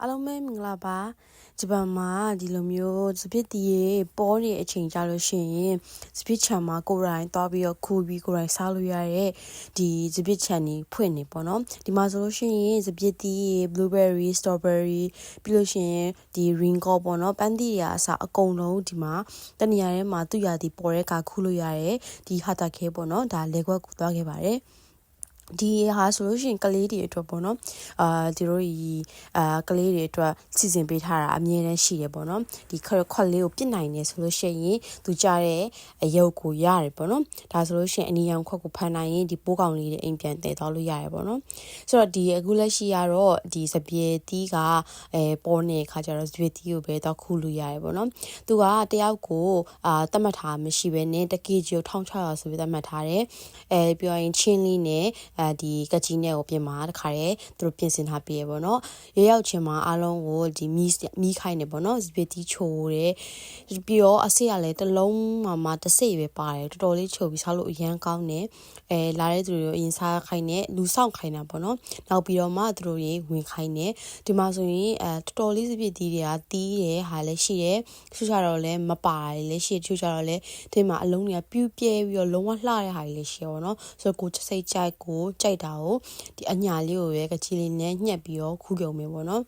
အားလုံးပဲမင်္ဂလာပါဂျပန်မှာဒီလိုမျိုးစပစ်တီရေပေါ်နေအချိန်ကြလို့ရှိရင်စပစ်ချံမှာကိုယ်တိုင်သွားပြီးတော့ခူပြီးကိုယ်တိုင်စားလို့ရတဲ့ဒီစပစ်ချံနေဖွင့်နေပေါ့နော်ဒီမှာဆိုလို့ရှိရင်စပစ်တီရေ blueberry strawberry ပြီးလို့ရှိရင်ဒီ ringo ပေါ့နော်ပန်းသီးတွေအစားအကုန်လုံးဒီမှာတနေရာထဲမှာသူ့ရာဒီပေါ်တဲ့ကခူလို့ရတဲ့ဒီဟာတာခဲပေါ့နော်ဒါလေခွက်ကိုသွားခဲ့ပါတယ်ဒီဟာဆိုလို့ရှိရင်ကလေးတွေအတွက်ပေါ့နော်ဒီတို့ကလေးတွေအတွက်စီစဉ်ပေးထားတာအမြဲတမ်းရှိတယ်ပေါ့နော်ဒီခွက်လေးကိုပြစ်နိုင်နေဆိုလို့ရှိရင်သူကြတဲ့အယုတ်ကိုရတယ်ပေါ့နော်ဒါဆိုလို့ရှိရင်အနီရောင်ခွက်ကိုဖန်နိုင်ရင်ဒီပိုးကောင်လေးတွေအိမ်ပြန်တည်သွားလို့ရတယ်ပေါ့နော်ဆိုတော့ဒီအခုလက်ရှိကတော့ဒီစပြေတီးကပေါ်နေတဲ့ခါကျတော့စပြေတီးကိုပဲတော့ခူးလို့ရတယ်ပေါ့နော်သူကတယောက်ကိုသတ်မှတ်ထားမရှိဘဲနဲ့1 kg ကို1600ဆိုပြီးသတ်မှတ်ထားတယ်ပြောရင်ချင်းလေးနဲ့ဒီကကြီးနဲ့ကိုပြင်မှာတခါတည်းသူတို့ပြင်ဆင်ထားပေးရပေါ့နော်ရောက်ချင်းမှာအားလုံးကိုဒီမီးခိုင်းနေပေါ့နော်စပစ်တီချိုတယ်ပြီးတော့အစိရလည်းတစ်လုံးမှတစိပဲပါတယ်တော်တော်လေးချိုပြီးစားလို့အရန်ကောင်းတယ်လာတဲ့သူတွေအရင်စားခိုင်းနေလူဆောင်ခိုင်းတာပေါ့နော်နောက်ပြီးတော့မှသူတို့ရေဝင်ခိုင်းနေဒီမှာဆိုရင်တော်တော်လေးစပစ်တီတွေကတီးတယ်ဟာလည်းရှိတယ်ချိုးချတော့လည်းမပါတယ်လည်းရှိချိုးချတော့လည်းဒီမှာအလုံးတွေကပြူးပြဲပြီးတော့လုံးဝလှတဲ့ဟာတွေလည်းရှိရပေါ့နော်ဆိုတော့ကိုစိတ်ကြိုက်ကြိုက်တာကိုဒီအညာလေးကိုပဲကချီလေးနဲ့ညှက်ပြီးတော့ခူးပြုံမယ်ပေါ့နော်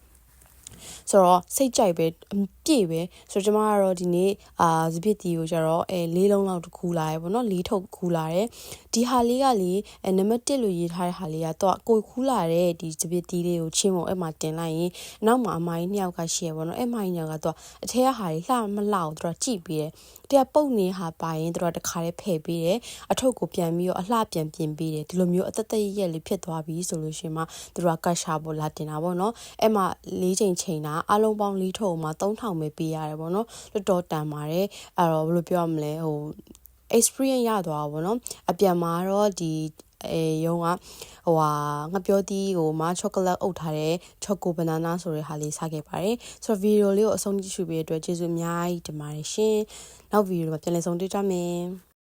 ဆိုတော့စိတ်ကြိုက်ပဲပြည့်ပဲဆိုတော့ကျမကတော့ဒီနေ့စပစ်တီကိုကျတော့၄လုံးလောက်ခူးလာရပေါ့နော်၄ထုပ်ခူးလာတယ်ဒီဟာလေးကလေနံပါတ်1လို့ရေးထားတဲ့ဟာလေးကတော့ကိုခူးလာတဲ့ဒီစပစ်တီလေးကိုချင်းပုံအဲ့မှာတင်လိုက်ရင်နောက်မှာအမိုင်း2ယောက်ကရှိရပေါ့နော်အဲ့မိုင်း2ယောက်ကတော့အထက်ကဟာလေးလှမလှအောင်သူတို့ကြည့်ပြီးတယ်တရားပုတ်နေဟာပါရင်သူတို့တခါလေးဖယ်ပေးတယ်အထုပ်ကိုပြန်ပြီးတော့အလှပြန်ပြင်ပေးတယ်ဒီလိုမျိုးအသက်ရက်လေးဖြစ်သွားပြီဆိုလို့ရှိရင်မှသူတို့ကတ်ရှာပေါ်လာတင်တာပေါ့နော်အဲ့မှာ၄ချိန်တာအလုံးပေါင်း၄ထုပ်မှာ3000ပဲပေးရတယ်ပေါ့နော်တော်တော်တန်ပါတယ်အဲ့တော့ဘယ်လိုပြောရမလဲexperience ရသွားပါဘောနော်အပြန်မှာတော့ဒီရုံးကငါပြောသီးကိုချောကလက်အုပ်ထားတဲ့ချောကိုဘနာနာဆိုတဲ့ဟာလေးစားခဲ့ပါတယ်ဆိုတော့ဗီဒီယိုလေးကိုအဆုံးကြည့်ရှုပေးတဲ့အတွက်ကျေးဇူးအများကြီးတင်ပါတယ်ရှင်နောက်ဗီဒီယိုမှာပြန်လည်ဆုံတွေ့ကြမယ်